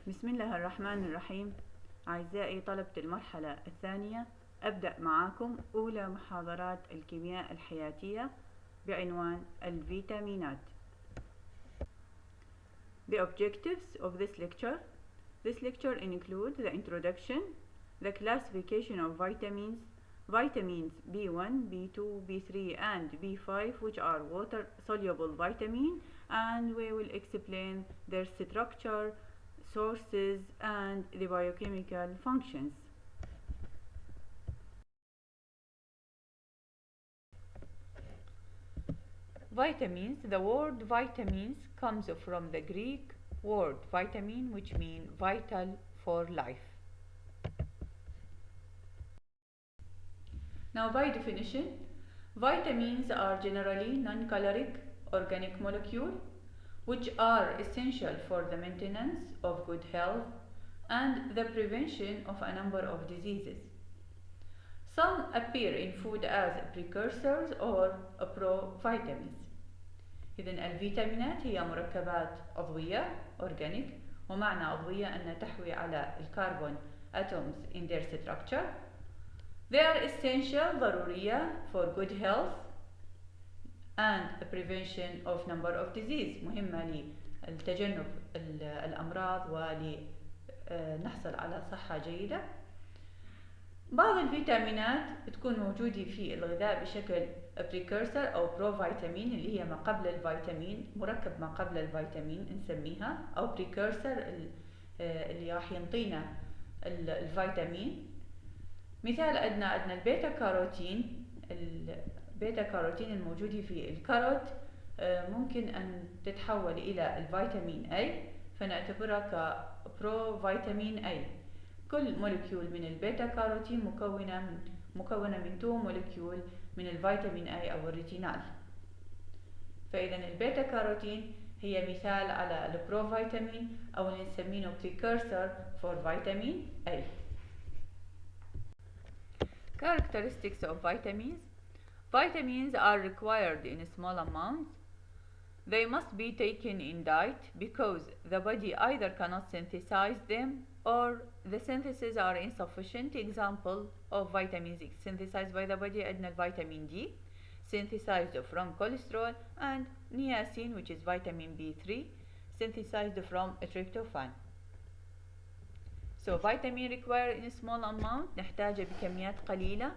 بسم الله الرحمن الرحيم. أعزائي طلبة المرحلة الثانية، أبدأ معاكم أولى محاضرات الكيمياء الحياتية بعنوان الفيتامينات. The objectives of this lecture. This lecture includes the introduction, the classification of vitamins, vitamins B1, B2, B3 and B5, which are water-soluble vitamins, and we will explain their structure, sources and the biochemical functions. Vitamins. The word vitamins comes from the Greek word vitamin, which means vital for life. Now, by definition, vitamins are generally non-caloric organic molecules which are essential for the maintenance of good health and the prevention of a number of diseases. Some appear in food as precursors or provitamins. إذن الفيتامينات هي مركبات عضوية organic، ومعنى عضوية أنها تحوي على الكربون atoms in their structure. They are essential ضرورية for good health and the prevention of number of disease، مهمة لتجنب الأمراض ولنحصل على صحة جيدة. بعض الفيتامينات تكون موجودة في الغذاء بشكل precursor أو بروفيتامين، اللي هي ما قبل الفيتامين، مركب ما قبل الفيتامين نسميها، أو precursor اللي راح ينطينا الفيتامين. مثال عندنا البيتا كاروتين. البيتا كاروتين الموجودة في الكاروت ممكن أن تتحول إلى الفيتامين A، فنعتبرها كبروفيتامين A. كل مولكيول من البيتا كاروتين مكونة من 2 مولكيول من الفيتامين A أو الريتينال. فإذا البيتا كاروتين هي مثال على البروفيتامين أو نسميه precursor for vitamin A. Characteristics of vitamins. Vitamins are required in small amounts. They must be taken in diet because the body either cannot synthesize them or the synthesis are insufficient. Example of vitamins synthesized by the body عندنا vitamin D synthesized from cholesterol, and niacin, which is vitamin B3, synthesized from tryptophan. So vitamin required in small amount، نحتاجها بكميات قليلة،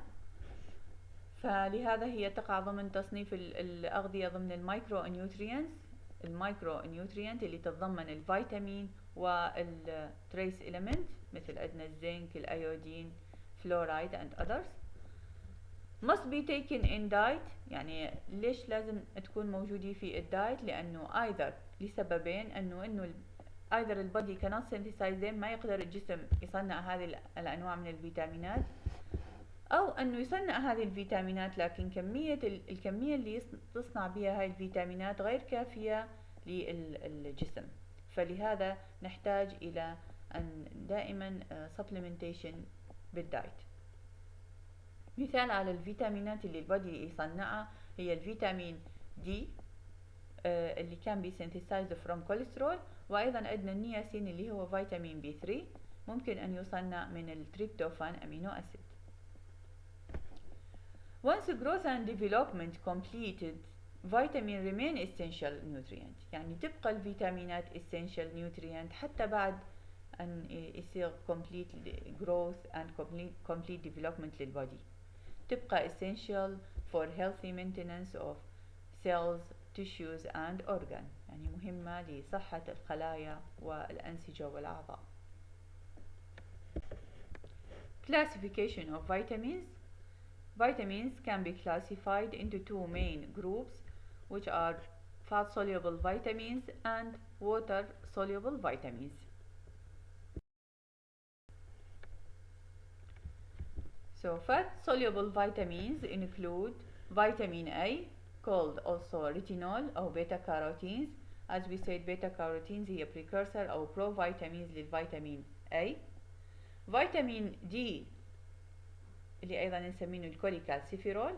فلهذا هي تقع ضمن تصنيف الأغذية ضمن المايكرو نيوترينتس. المايكرو نيوترينت اللي تتضمن الفيتامين والتريس إليمنت مثل عندنا الزنك، الأيودين، فلورايد and others. must be taken in diet. يعني ليش لازم تكون موجودة في الدايت؟ لأنه either لسببين، أنه either البادي cannot synthesize them، ما يقدر الجسم يصنع هذه الأنواع من الفيتامينات، أو أنه يصنع هذه الفيتامينات لكن الكمية اللي تصنع بها هاي الفيتامينات غير كافية للجسم، فلهذا نحتاج إلى أن دائما supplementation بالدايت. مثال على الفيتامينات اللي البادي يصنعها هي الفيتامين دي اللي كان بي synthesized from cholesterol، وأيضا عندنا النياسين اللي هو فيتامين بي 3 ممكن أن يصنع من التريبتوفان أمينو أسيد. Once growth and development completed, vitamin remain essential nutrient. يعني تبقى الفيتامينات essential nutrient حتى بعد أن يصير complete growth and complete development للبودي. تبقى essential for healthy maintenance of cells, tissues and organs. يعني مهمة لصحة الخلايا والأنسجة والأعضاء. Classification of vitamins. Vitamins can be classified into two main groups, which are fat-soluble vitamins and water-soluble vitamins. So, fat-soluble vitamins include vitamin A, called also retinol أو beta carotenes. As we said, beta carotenes هي precursor أو provitamins للفيتامين A. فيتامين D اللي أيضا نسميه الكوليكالسيفيرول.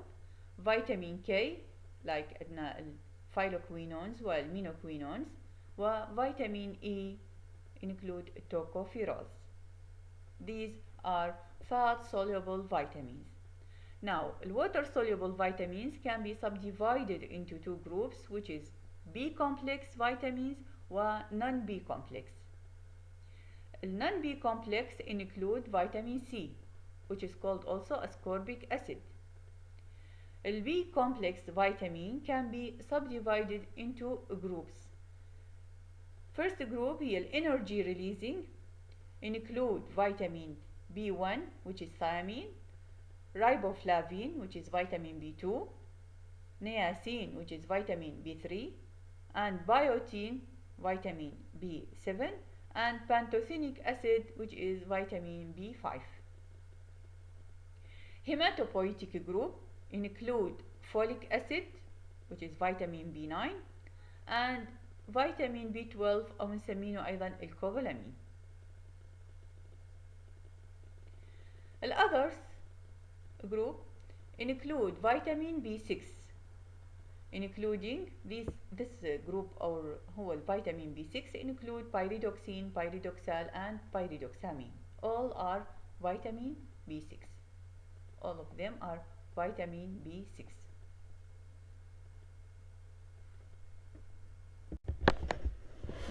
فيتامين K like عندنا الفايلوكوينونز والمينوكوينونز. وفيتامين E include tocopherols. These are fat-soluble vitamins. Now, water-soluble vitamins can be subdivided into two groups, which is B-complex vitamins و non-B complex. Non-B complex include vitamin C, which is called also ascorbic acid. The B complex vitamin can be subdivided into groups. First group هي energy releasing, include vitamin B1, which is thiamine, riboflavin, which is vitamin B2, niacin, which is vitamin B3, and biotin, vitamin B7, and pantothenic acid, which is vitamin B5. Hematopoietic group include folic acid, which is vitamin B9, and vitamin B12 أو نسميه أيضا الكوبالامين. Others group include vitamin B6, including this group or هو vitamin B6 include pyridoxine, pyridoxal and pyridoxamine. All are vitamin B6. All of them are vitamin B6.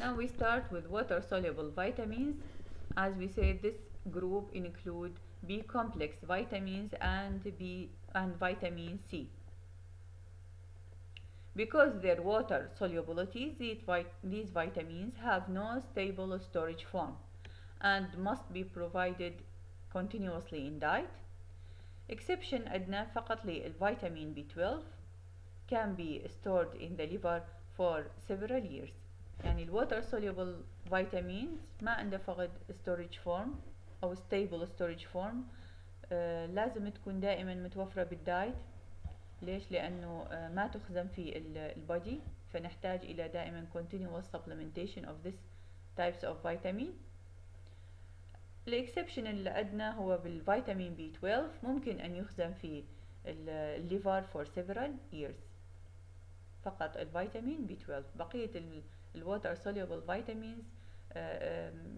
Now we start with water-soluble vitamins. As we said, this group include B-complex vitamins and vitamin C. Because their water solubility, these vitamins have no stable storage form and must be provided continuously in diet. Exception عندنا فقط للفيتامين B12 can be stored in the liver for several years. يعني الووتر soluble vitamins ما عنده فقط storage form أو stable storage form. لازم تكون دائما متوفرة بالدايت. ليش؟ لأنه ما تخزن في البودي، فنحتاج إلى دائما continuous supplementation of this types of vitamin. الإكسبشن اللي عندنا هو بالفيتامين B12 ممكن أن يخزن في الليفر for several years. فقط الفيتامين B12. بقية الووتر soluble vitamins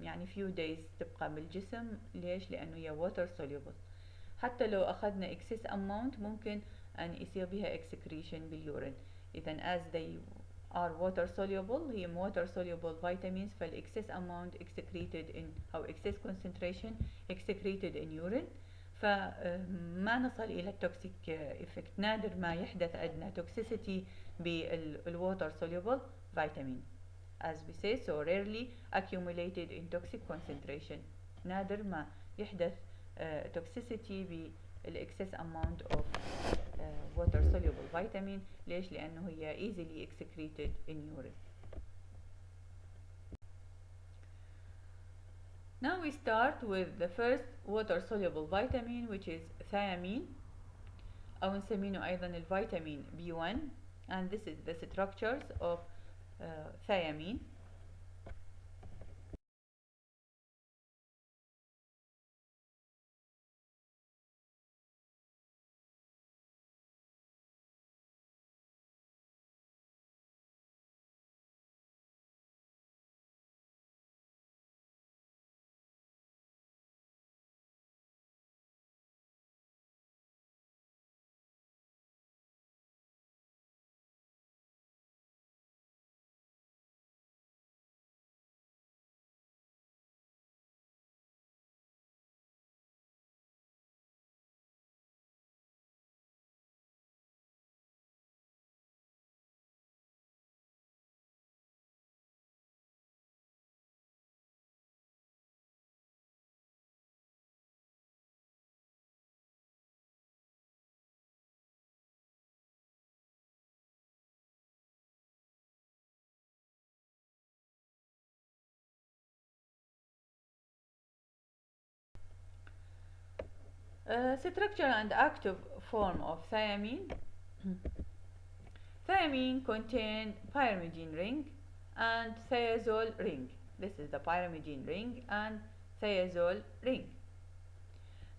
يعني few days تبقى بالجسم. ليش؟ لأنه هي water soluble. حتى لو أخذنا excess amount ممكن أن يصير بها excretion باليورين. إذا as they are water soluble هي water soluble vitamins فال excess amount excreted in أو excess concentration excreted in urine فما نصل إلى toxic effect. نادر ما يحدث عندنا toxicity بالwater soluble vitamin. As we say, so rarely accumulated in toxic concentration. نادر ما يحدث toxicity بالexcess amount of water soluble vitamin. ليش؟ لأنه هي easily excreted in urine. Now we start with the first water soluble vitamin, which is thiamine أو نسميه أيضا الفيتامين B1, and this is the structures of thiamine. Structure and active form of thiamine. Thiamine contain pyrimidine ring and thiazole ring. This is the pyrimidine ring and thiazole ring.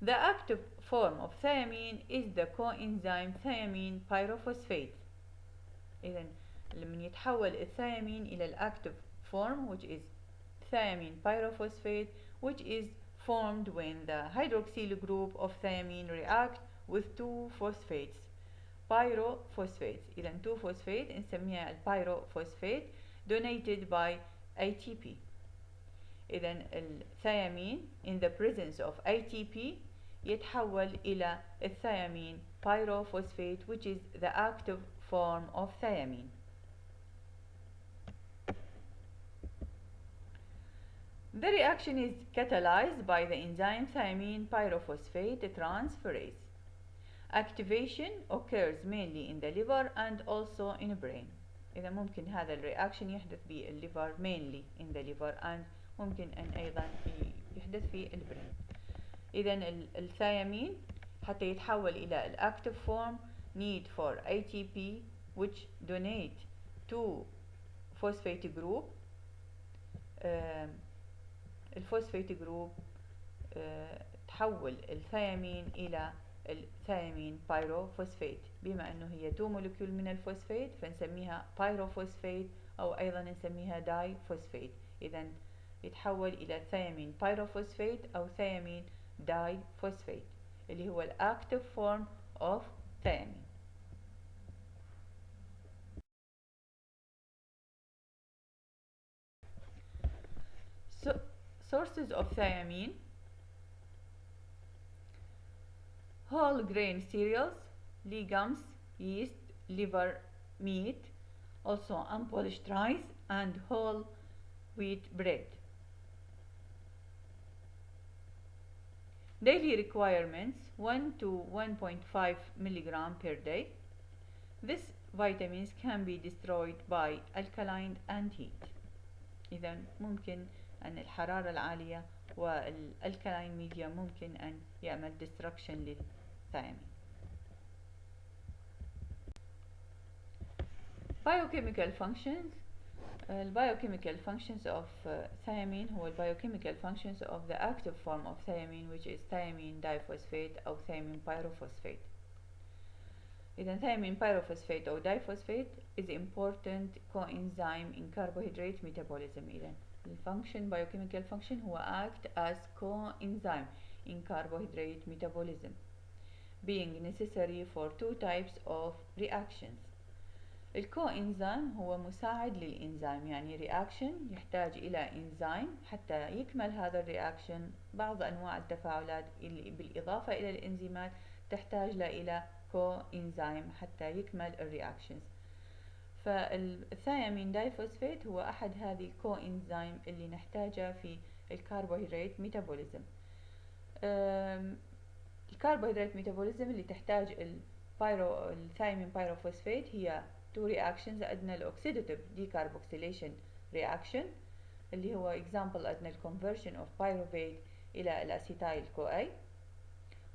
The active form of thiamine is the coenzyme thiamine pyrophosphate. إذن لما يتحول الثيامين إلى الactive form which is thiamine pyrophosphate, which is formed when the hydroxyl group of thiamine react with two phosphates pyrophosphates. إذا 2 phosphate نسميها البيروفوسفات donated by ATP. إذا الثيامين in the presence of ATP يتحول إلى الثيامين pyrophosphate, which is the active form of thiamine. The reaction is catalyzed by the enzyme thiamine pyrophosphate transferase. Activation occurs mainly in the liver and also in the brain. إذا ممكن هذا الرياكشن يحدث بالليفر mainly in the liver and ممكن أن أيضا يحدث في البرين. إذا الثيامين حتى يتحول إلى الأكتيف form need for ATP which donate to phosphate group. الفوسفيت جروب تحول الثيامين إلى الثيامين بايروفوسفات، بما أنه هي 2 مولكيول من الفوسفات فنسميها بايروفوسفات أو أيضا نسميها داي فوسفات. إذا يتحول إلى ثيامين بايروفوسفات أو ثيامين داي فوسفات اللي هو الأكتيف فورم أوف ثيامين. Sources of thiamine: whole grain cereals, legumes, yeast, liver meat, also unpolished rice and whole wheat bread. Daily requirements 1 to 1.5 milligram per day. These vitamins can be destroyed by alkaline and heat. إذا ممكن أن الحرارة العالية والالكالاين ميديا ممكن أن يعمل destruction للثيامين. Biochemical functions. Biochemical functions of thiamine هو biochemical functions of the active form of thiamine which is thiamine diphosphate أو thiamine pyrophosphate. إذا thiamine pyrophosphate أو diphosphate is important coenzyme in carbohydrate metabolism. إذا الفانكشن biochemical function هو act as coenzyme in carbohydrate metabolism, being necessary for 2 types of reactions. الكوإنزيم هو مساعد للإنزيم، يعني reaction يحتاج إلى إنزيم حتى يكمل هذا الرياكشن. بعض أنواع التفاعلات اللي بالإضافة إلى الإنزيمات تحتاج إلى كوإنزيم حتى يكمل الرياكشنز. فالثيامين دايفوسفات هو أحد هذه الكوإنزيم اللي نحتاجها في الكربوهيدرات ميتابوليزم. الكربوهيدرات ميتابوليزم اللي تحتاج الثيامين بايروفوسفات هي 2 reactions. عندنا الأوكسيداتيف decarboxylation reaction اللي هو example عندنا الconversion of pyruvate إلى الأسيتايل CoA،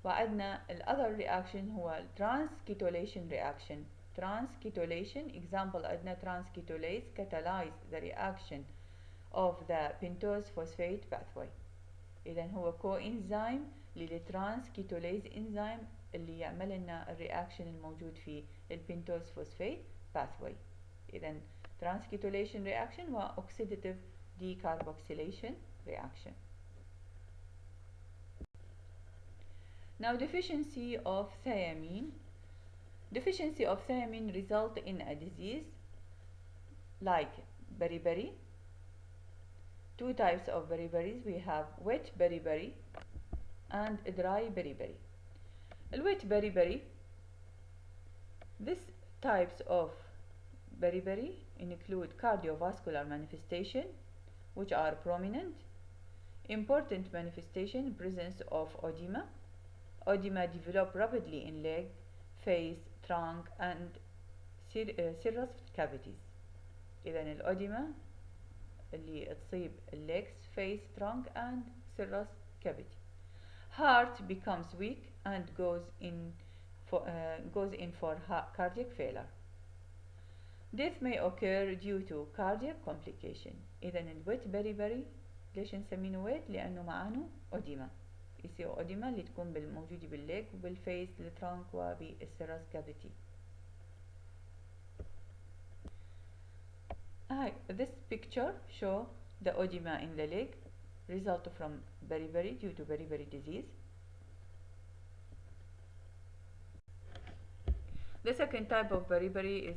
وعندنا الother reaction هو transketolation reaction. Transketolation example عندنا transketolase catalyze the reaction of the pentose phosphate pathway. إذا هو coenzyme للترانسكيتوليز enzyme اللي يعمل لنا الرياكشن الموجود في البنتوز فوسفات pathway. إذا transketolation reaction و oxidative decarboxylation reaction. Now deficiency of thiamine. Deficiency of thiamine result in a disease like beriberi. 2 types of beriberis. We have wet beriberi and dry beriberi. الwet beriberi, these types of beriberi include cardiovascular manifestation which are prominent. Important manifestation: presence of edema. Edema develop rapidly in leg, face, trunk and serous cavities. إذا الأديمة اللي تصيب legs, face, trunk and serous cavity. Heart becomes weak and goes in for cardiac failure. Death may occur due to cardiac complication. إذا الويت beriberi ليش نسميه ويت؟ لأنه معانه أديمة. يصير أديمة اللي تكون موجودة بالليج وبالفيس الترانك وبالسيرس كافيتي. This picture show the edema in the leg result from beriberi due to beriberi disease. The second type of beriberi is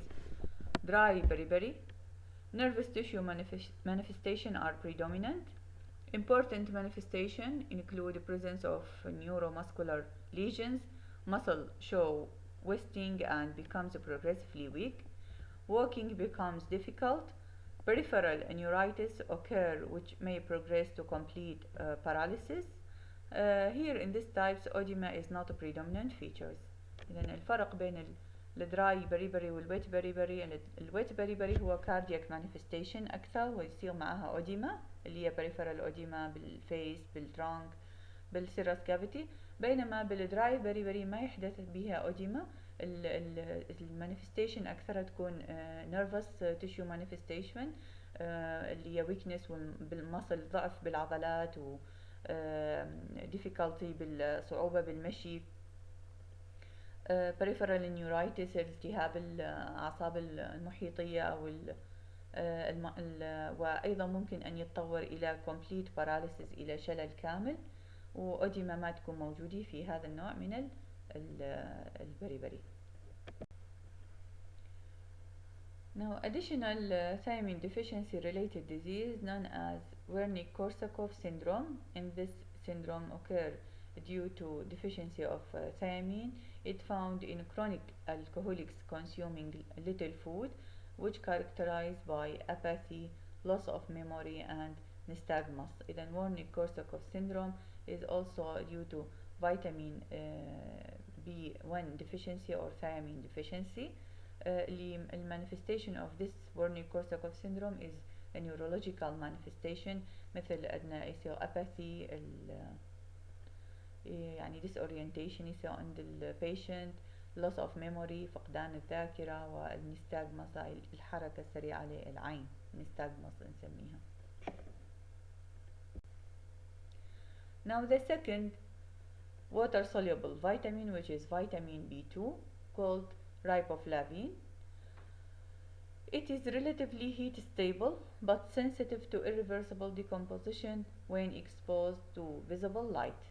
dry beriberi. Nervous tissue manifestation are predominant. Important manifestation include the presence of neuromuscular lesions, muscle show wasting and becomes progressively weak, walking becomes difficult, peripheral neuritis occur which may progress to complete paralysis. Here in this types edema is not a predominant features. إذن الفرق بين الدراي بريبري والويت بريبري، الويت بريبري هو كاردياك مانيفستيشن أكثر ويصير معها أوديما اللي هي بريفرال أوديما بالفيس بالترانك بالسيرس كافيتي، بينما بالدراي بريبري ما يحدث بها أوديما. المانيفستيشن أكثر تكون نيرفس تيشو مانيفستيشن اللي هي ويكنس بالمصل، ضعف بالعضلات و difficulty بالصعوبة بالمشي، peripheral neuritis التهاب الأعصاب المحيطية أو وأيضا ممكن أن يتطور إلى complete paralysis إلى شلل كامل، وأوديما ما تكون موجودة في هذا النوع من البريبري. Now additional thiamine deficiency related disease known as Wernicke-Korsakoff syndrome. In this syndrome occur due to deficiency of thiamine. It found in chronic alcoholics consuming little food, which characterized by apathy, loss of memory and nystagmus. إذا Wernicke-Korsakoff syndrome is also due to vitamin B1 deficiency or thiamine deficiency. The manifestation of this Wernicke-Korsakoff syndrome is a neurological manifestation مثل أدنى يصير apathy يعني disorientation يصير عند البيشنت، loss of memory فقدان الذاكرة، والنستاغمس الحركة السريعة للعين نستاغمس نسميها. Now the second water soluble vitamin which is vitamin B2 called riboflavin. It is relatively heat stable but sensitive to irreversible decomposition when exposed to visible light.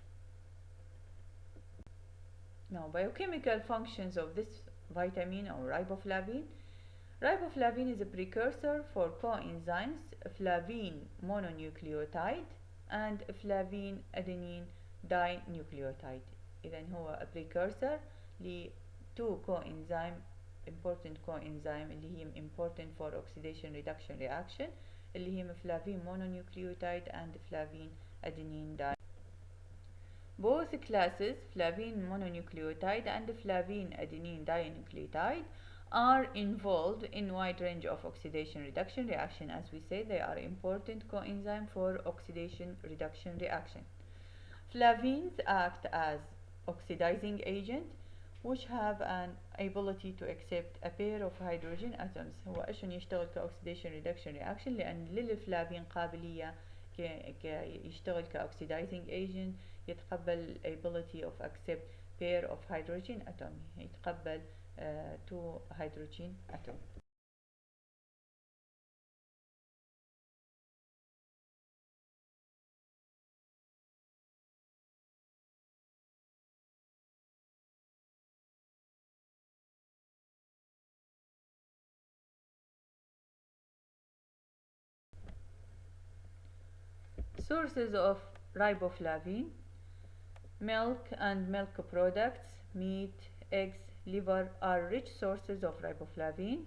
Now biochemical functions of this vitamin or riboflavin. Riboflavin is a precursor for coenzymes flavine mononucleotide and flavine adenine dinucleotide. إذا هو a precursor ل two coenzyme important coenzyme اللي هي important for oxidation reduction reaction اللي هي flavine mononucleotide and flavine adenine dinucleotide. Both classes, flavine mononucleotide and flavine adenine dinucleotide, are involved in wide range of oxidation reduction reaction. As we said, they are important coenzyme for oxidation reduction reaction. Flavines act as oxidizing agent which have an ability to accept a pair of hydrogen atoms. هو عشان يشتغل كoxidation reduction reaction لأن للفلافين قابلية يشتغل كoxidizing agent، يتقبل ability of accept pair of hydrogen atom، يتقبل two hydrogen atom. Sources of riboflavin: milk and milk products, meat, eggs, liver are rich sources of riboflavin.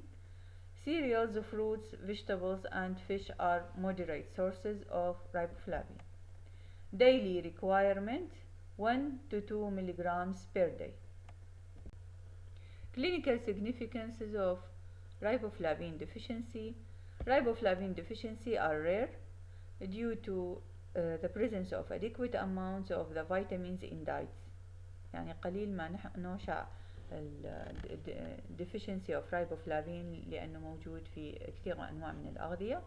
Cereals, fruits, vegetables and fish are moderate sources of riboflavin. Daily requirement 1 to 2 milligrams per day. Clinical significances of riboflavin deficiency. Riboflavin deficiency are rare due to the presence of adequate amounts of the vitamins in diets. يعني قليل ما نشع deficiency of riboflavin لأنه موجود في كثير أنواع من الأغذية.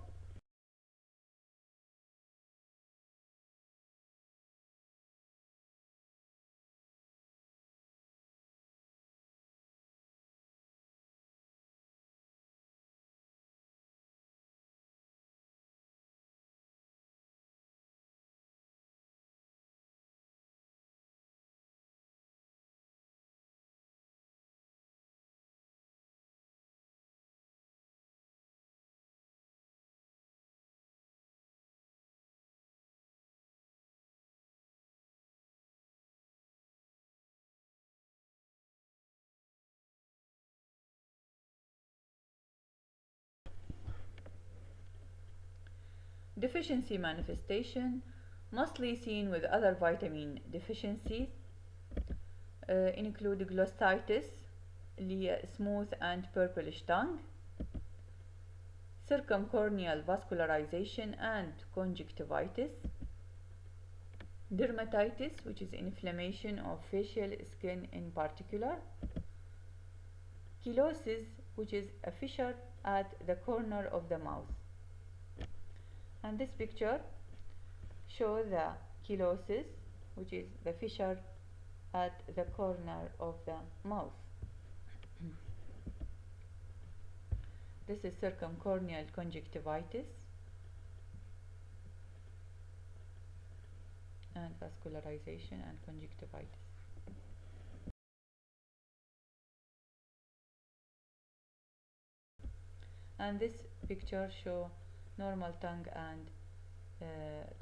Deficiency manifestation, mostly seen with other vitamin deficiencies, include glossitis, اللي هي smooth and purplish tongue, circumcorneal vascularization and conjunctivitis, dermatitis, which is inflammation of facial skin in particular, chelosis, which is a fissure at the corner of the mouth. And this picture shows the chelosis, which is the fissure at the corner of the mouth. This is circumcorneal conjunctivitis and vascularization and conjunctivitis. And this picture shows normal tongue and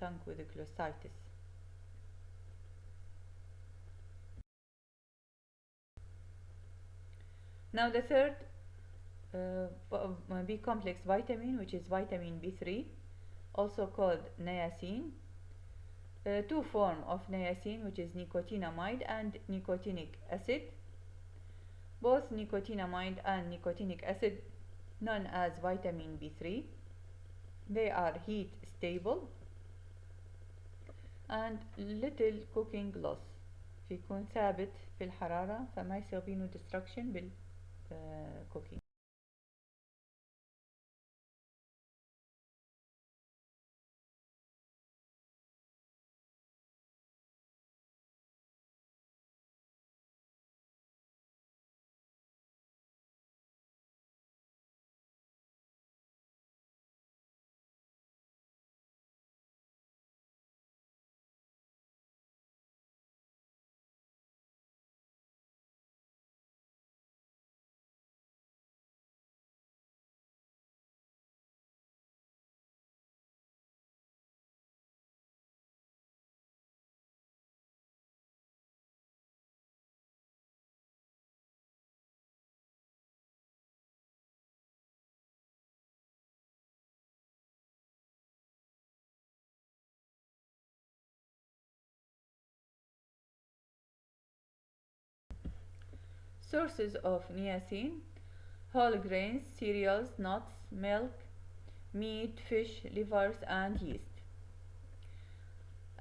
tongue with glossitis. Now the third B complex vitamin, which is vitamin B3, also called niacin. Two forms of niacin, which is nicotinamide and nicotinic acid. Both nicotinamide and nicotinic acid known as vitamin B3. They are heat stable and little cooking loss. فيكون ثابت في الحرارة فما يصير بينه destruction بالcooking. Sources of niacin: whole grains, cereals, nuts, milk, meat, fish, livers, and yeast.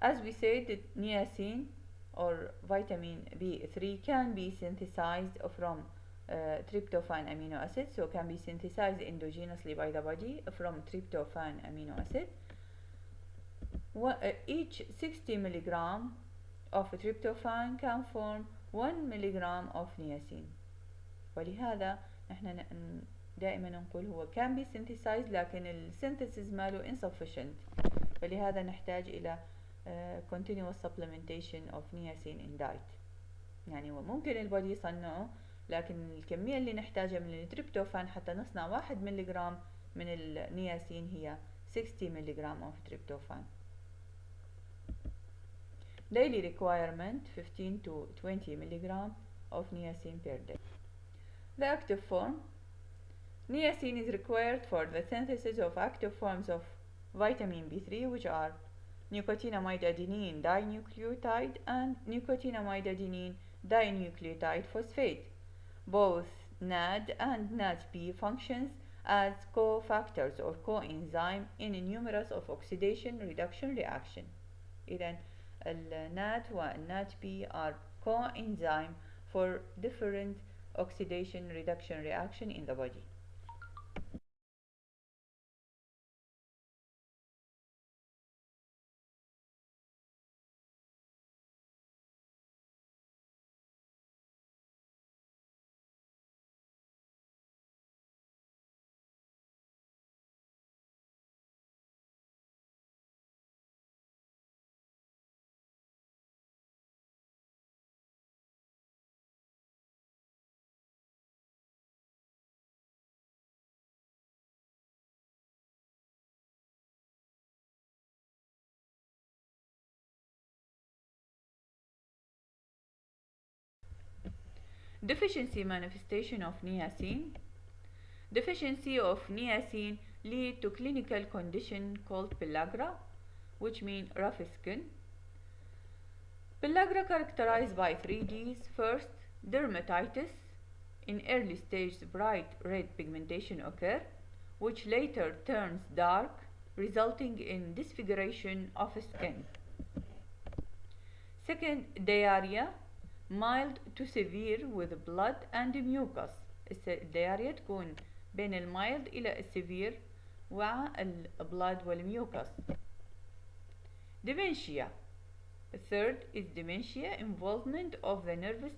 As we said, niacin or vitamin B3 can be synthesized from tryptophan amino acid, so can be synthesized endogenously by the body from tryptophan amino acid. Each 60 milligram of tryptophan can form 1 milligram of niacin. ولهذا نحن دائما نقول هو can be synthesized لكن السynthesis ماله insufficient، فلهذا نحتاج إلى continuous supplementation of niacin in diet. يعني هو ممكن البودي يصنعه لكن الكمية اللي نحتاجها من التريبتوفان حتى نصنع 1 ملغرام من النياسين هي 60 ملغرام of tryptophan. Daily requirement 15 to 20 milligram of niacin per day. The active form: niacin is required for the synthesis of active forms of vitamin B3, which are nicotinamide adenine dinucleotide and nicotinamide adenine dinucleotide phosphate. Both NAD and NADP functions as cofactors or coenzyme in numerous of oxidation reduction reaction. إذن الNAD والNADP are coenzyme for different oxidation reduction reaction in the body. Deficiency manifestation of niacin. Deficiency of niacin lead to clinical condition called pellagra, which mean rough skin. Pellagra characterized by 3Ds. First, dermatitis. In early stage, bright red pigmentation occur, which later turns dark, resulting in disfiguration of skin. Second, diarrhea, mild to severe with blood and mucus. الدياريا تكون بين المايلد إلى السيفير مع البلاد والميوكس. Dementia. Third is dementia, involvement of the nervous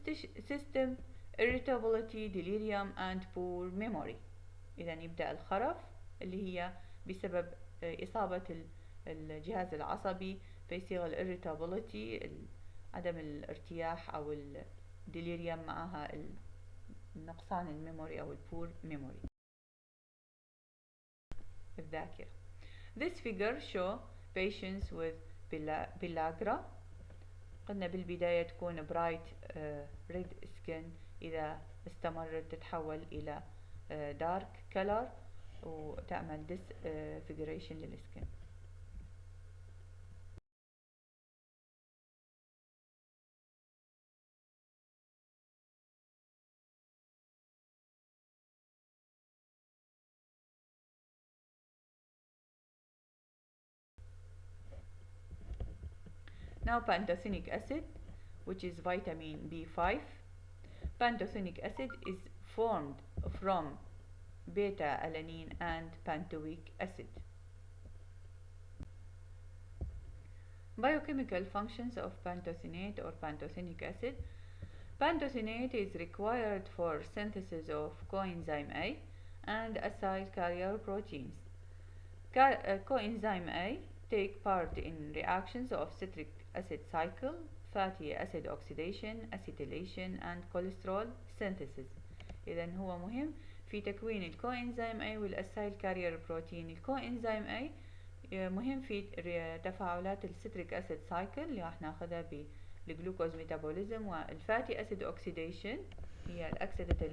system, irritability, delirium and poor memory. إذا يبدأ الخرف اللي هي بسبب إصابة الجهاز العصبي فيصير irritability عدم الارتياح أو delirium معها نقصان الميموري أو poor memory الذاكرة. This figure show patients with pellagra. قلنا بالبداية تكون bright red skin، إذا استمرت تتحول إلى dark color وتعمل disfiguration للسكن. Now pantothenic acid, which is vitamin B5. Pantothenic acid is formed from beta alanine and pantoic acid. Biochemical functions of pantothenate or pantothenic acid. Pantothenate is required for synthesis of coenzyme A and acyl carrier proteins. Coenzyme A take part in reactions of citric acid cycle, fatty acid oxidation, acetylation and cholesterol synthesis. إذا هو مهم في تكوين الكوإنزيم A والأسايل كارير بروتين. الكوإنزيم A مهم في تفاعلات الستريك أسيد سايكل اللي راح ناخذها بالجلوكوز ميتابوليزم، والفاتي أسيد أوكسيديشن هي الأكسدة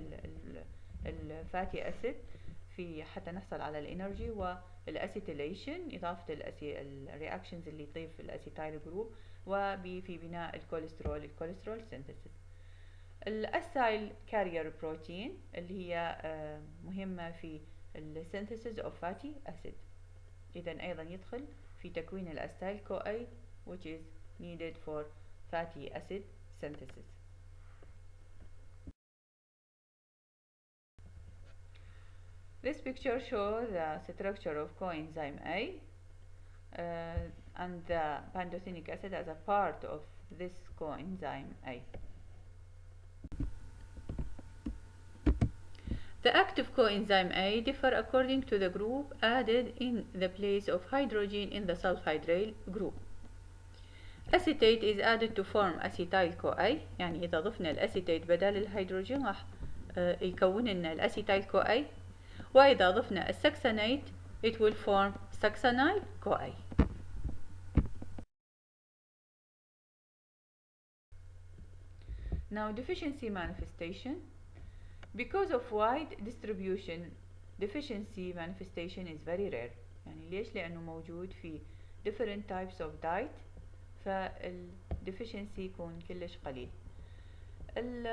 الفاتي أسيد في حتى نحصل على الانرجي، والاسيتيليشن اضافه الرياكشنز اللي تضيف الاسيتايل جروب، وفي بناء الكوليسترول سينثيسيس. الاسايل كارير بروتين اللي هي مهمه في السينثيسيس اوف فاتي اسيد، اذا ايضا يدخل في تكوين الاسايل كو اي which is needed for fatty acid synthesis. This picture shows the structure of coenzyme A and the pantothenic acid as a part of this coenzyme A. The active coenzyme A differ according to the group added in the place of hydrogen in the sulfidyl group. Acetate is added to form acetyl-CoA، يعني إذا ضفنا الأسيتيت بدل الهيدروجين راح يكون لنا الأسيتيل-CoA، وإذا ضفنا السكسانيت it will form succinyl-CoA. Now deficiency manifestation. Because of wide distribution, deficiency manifestation is very rare. يعني ليش؟ لأنه موجود في different types of diet، فالdeficiency يكون كلش قليل.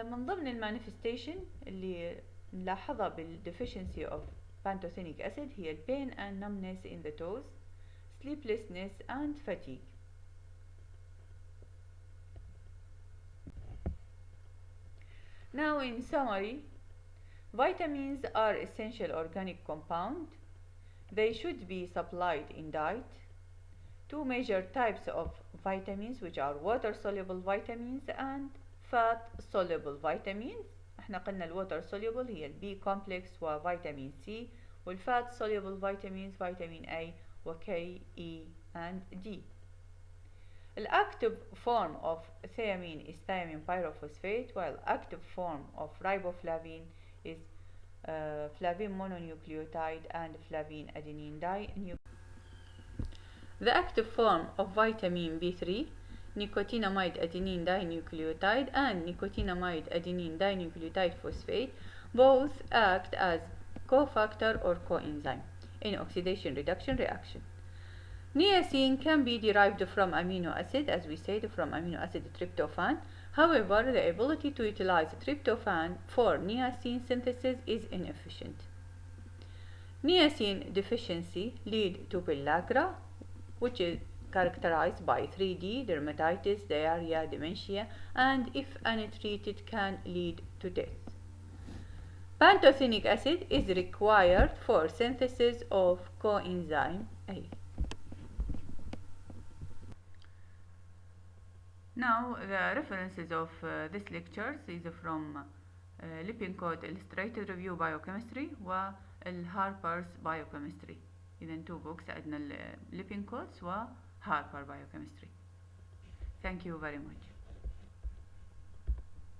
من ضمن المانيفستيشن اللي نلاحظها بالdeficiency of pantothenic acid هي pain and numbness in the toes, sleeplessness and fatigue. Now in summary, vitamins are essential organic compound. They should be supplied in diet. Two major types of vitamins which are water soluble vitamins and fat soluble vitamins. احنا قلنا الووتر soluble هي البي كومبلكس وفيتامين سي، والفات soluble vitamins فيتامين A وK, E and D. The active form of thiamine is thiamine pyrophosphate, while active form of riboflavin is flavin mononucleotide and flavin adenine dinucleotide. The active form of vitamin B3, nicotinamide adenine dinucleotide and nicotinamide adenine dinucleotide phosphate, both act as cofactor or coenzyme. in oxidation reduction reaction. Niacin can be derived from amino acid, as we said, from amino acid tryptophan. However, the ability to utilize tryptophan for niacin synthesis is inefficient. Niacin deficiency lead to pellagra, which is characterized by 3D, dermatitis, diarrhea, dementia, and if untreated can lead to death. Pantothenic acid is required for synthesis of coenzyme A. Now, the references of this lectures is from Lippincott Illustrated Review Biochemistry و Harper's Biochemistry. إذن two books عندنا Lippincott و Harper Biochemistry. Thank you very much.